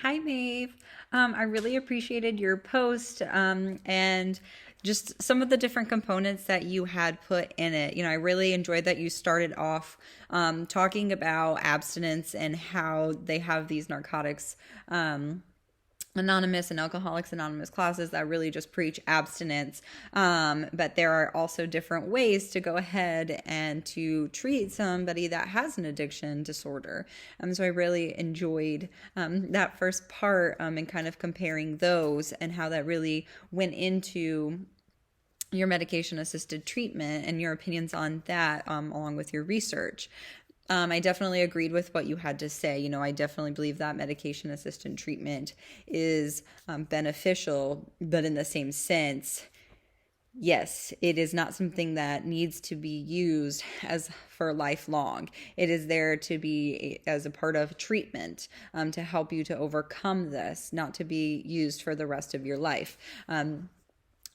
Hi, Maeve. I really appreciated your post and just some of the different components that you had put in it. I really enjoyed that you started off talking about abstinence and how they have these narcotics. Anonymous and Alcoholics Anonymous classes that really just preach abstinence. But there are also different ways to go ahead and to treat somebody that has an addiction disorder. So I really enjoyed that first part and kind of comparing those and how that really went into your medication assisted treatment and your opinions on that along with your research. I definitely agreed with what you had to say. I definitely believe that medication assisted treatment is beneficial, but in the same sense, yes, it is not something that needs to be used as for lifelong. It is there to be as a part of treatment to help you to overcome this, not to be used for the rest of your life.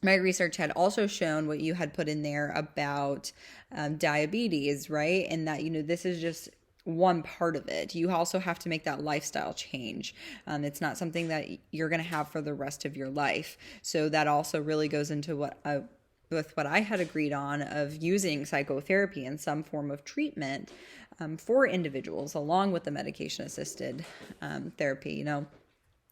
My research had also shown what you had put in there about diabetes, right? And that, this is just one part of it. You also have to make that lifestyle change. It's not something that you're going to have for the rest of your life. So that also really goes into with what I had agreed on of using psychotherapy in some form of treatment for individuals along with the medication assisted therapy.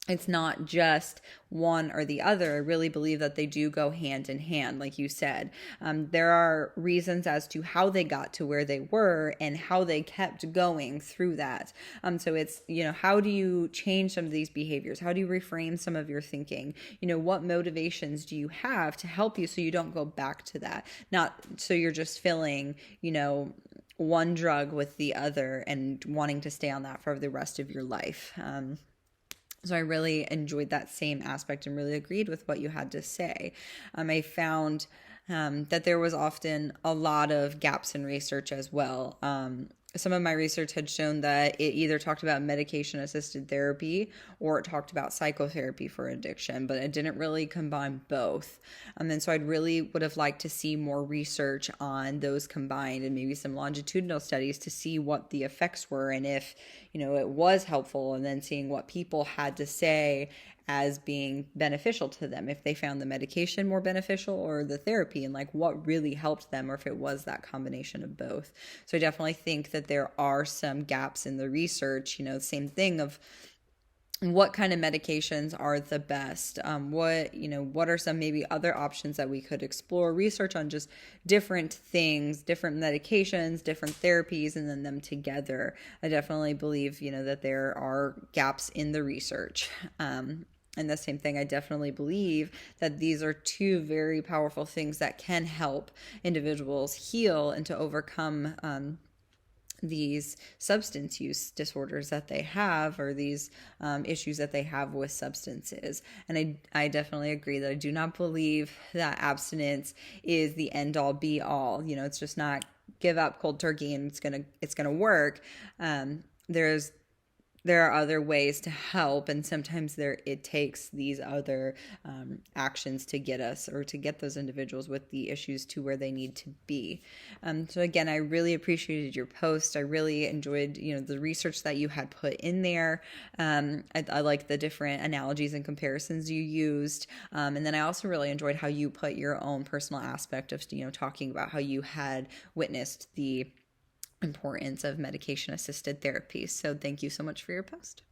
It's not just one or the other. I really believe that they do go hand in hand, like you said. There are reasons as to how they got to where they were and how they kept going through that. So it's, how do you change some of these behaviors? How do you reframe some of your thinking? What motivations do you have to help you so you don't go back to that? Not so you're just filling, one drug with the other and wanting to stay on that for the rest of your life. So I really enjoyed that same aspect and really agreed with what you had to say. I found that there was often a lot of gaps in research as well. Some of my research had shown that it either talked about medication assisted therapy or it talked about psychotherapy for addiction, but it didn't really combine both. And so I'd really would have liked to see more research on those combined and maybe some longitudinal studies to see what the effects were and if, it was helpful, and then seeing what people had to say as being beneficial to them, if they found the medication more beneficial or the therapy, and like what really helped them, or if it was that combination of both. So I definitely think that there are some gaps in the research, same thing of what kind of medications are the best, what are some maybe other options that we could explore, research on just different things, different medications, different therapies, and then them together. I definitely believe that there are gaps in the research. And the same thing, I definitely believe that these are two very powerful things that can help individuals heal and to overcome these substance use disorders that they have, or these issues that they have with substances. And I definitely agree that I do not believe that abstinence is the end all be all. It's just not give up cold turkey and it's gonna work. There are other ways to help, and sometimes it takes these other actions to get us or to get those individuals with the issues to where they need to be. So again, I really appreciated your post. I really enjoyed the research that you had put in there. I like the different analogies and comparisons you used, and then I also really enjoyed how you put your own personal aspect of talking about how you had witnessed the importance of medication assisted therapy. So thank you so much for your post.